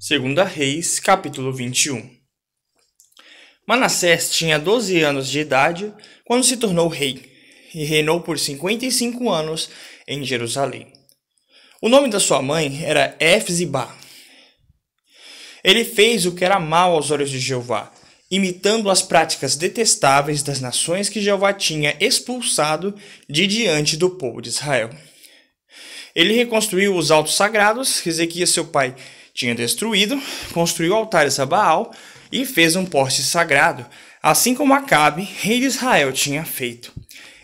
Segunda Reis, capítulo 21. Manassés tinha 12 anos de idade quando se tornou rei, e reinou por 55 anos em Jerusalém. O nome da sua mãe era Efzibá. Ele fez o que era mal aos olhos de Jeová, imitando as práticas detestáveis das nações que Jeová tinha expulsado de diante do povo de Israel. Ele reconstruiu os altos sagrados que Ezequias seu pai tinha destruído, construiu altares a Baal e fez um poste sagrado, assim como Acabe, rei de Israel, tinha feito.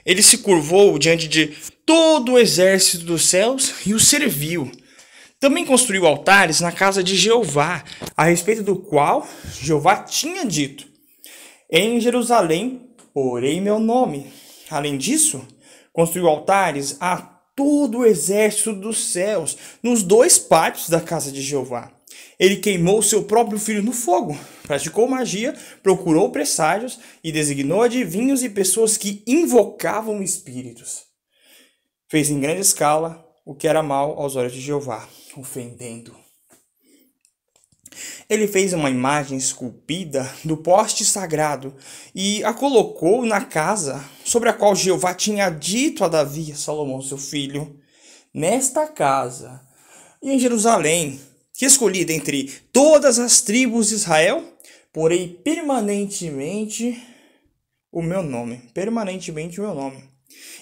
Ele se curvou diante de todo o exército dos céus e o serviu. Também construiu altares na casa de Jeová, a respeito do qual Jeová tinha dito: em Jerusalém porei meu nome. Além disso, construiu altares a todo o exército dos céus, nos dois pátios da casa de Jeová. Ele queimou seu próprio filho no fogo, praticou magia, procurou presságios e designou adivinhos e pessoas que invocavam espíritos. Fez em grande escala o que era mal aos olhos de Jeová, ofendendo. Ele fez uma imagem esculpida do poste sagrado e a colocou na casa sobre a qual Jeová tinha dito a Davi, Salomão seu filho: nesta casa e em Jerusalém, que escolhi dentre todas as tribos de Israel, porei permanentemente o meu nome.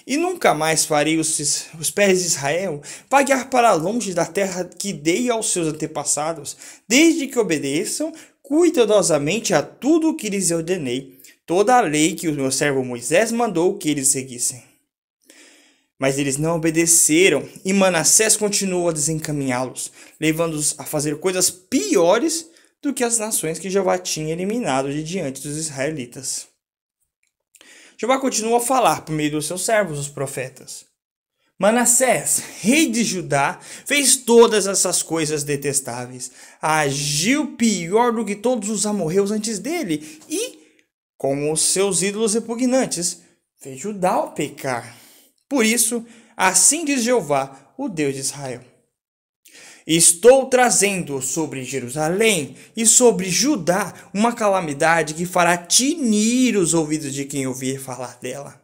E nunca mais farei os pés de Israel vaguear para longe da terra que dei aos seus antepassados, desde que obedeçam cuidadosamente a tudo o que lhes ordenei, toda a lei que o meu servo Moisés mandou que eles seguissem. Mas eles não obedeceram, e Manassés continuou a desencaminhá-los, levando-os a fazer coisas piores do que as nações que Jeová tinha eliminado de diante dos israelitas. Jeová continuou a falar por meio dos seus servos, os profetas. Manassés, rei de Judá, fez todas essas coisas detestáveis. Agiu pior do que todos os amorreus antes dele e, com os seus ídolos repugnantes, fez Judá pecar. Por isso, assim diz Jeová, o Deus de Israel: estou trazendo sobre Jerusalém e sobre Judá uma calamidade que fará tinir os ouvidos de quem ouvir falar dela.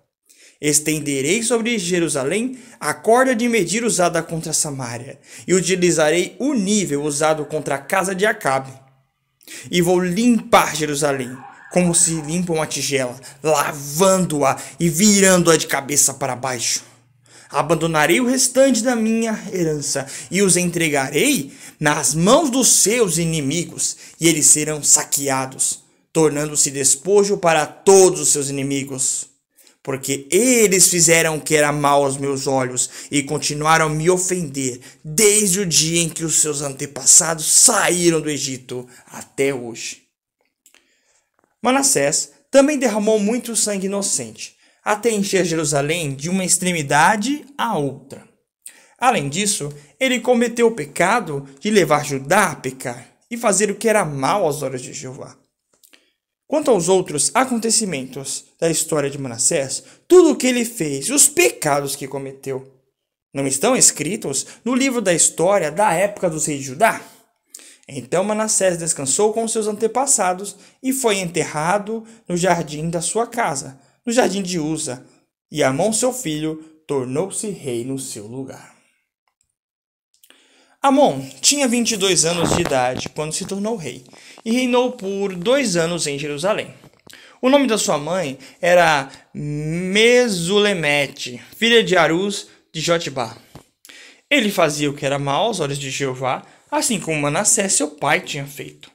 Estenderei sobre Jerusalém a corda de medir usada contra Samaria, e utilizarei o nível usado contra a casa de Acabe. E vou limpar Jerusalém, como se limpa uma tigela, lavando-a e virando-a de cabeça para baixo. Abandonarei o restante da minha herança e os entregarei nas mãos dos seus inimigos, e eles serão saqueados, tornando-se despojo para todos os seus inimigos. Porque eles fizeram o que era mal aos meus olhos e continuaram a me ofender desde o dia em que os seus antepassados saíram do Egito até hoje. Manassés também derramou muito sangue inocente, até encher Jerusalém de uma extremidade à outra. Além disso, ele cometeu o pecado de levar Judá a pecar e fazer o que era mal aos olhos de Jeová. Quanto aos outros acontecimentos da história de Manassés, tudo o que ele fez e os pecados que cometeu não estão escritos no livro da história da época dos reis de Judá? Então Manassés descansou com seus antepassados e foi enterrado no jardim da sua casa, no jardim de Uza, e Amon, seu filho, tornou-se rei no seu lugar. Amon tinha 22 anos de idade quando se tornou rei, e reinou por 2 anos em Jerusalém. O nome da sua mãe era Mesulemete, filha de Aruz de Jotibá. Ele fazia o que era mal aos olhos de Jeová, assim como Manassés, seu pai, tinha feito.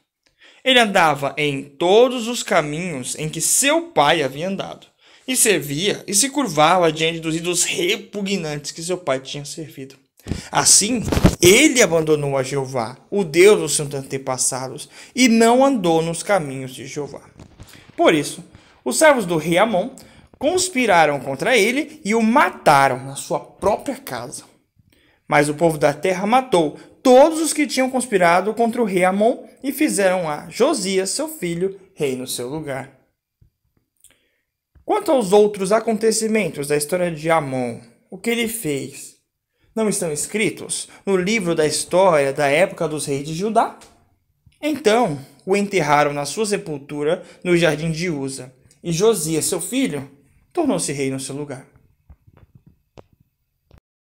Ele andava em todos os caminhos em que seu pai havia andado, e servia e se curvava diante dos ídolos repugnantes que seu pai tinha servido. Assim, ele abandonou a Jeová, o Deus dos seus antepassados, e não andou nos caminhos de Jeová. Por isso, os servos do rei Amon conspiraram contra ele e o mataram na sua própria casa. Mas o povo da terra matou todos os que tinham conspirado contra o rei Amon e fizeram a Josias, seu filho, rei no seu lugar. Quanto aos outros acontecimentos da história de Amon, o que ele fez não estão escritos no livro da história da época dos reis de Judá? Então o enterraram na sua sepultura no jardim de Uza, e Josias, seu filho, tornou-se rei no seu lugar.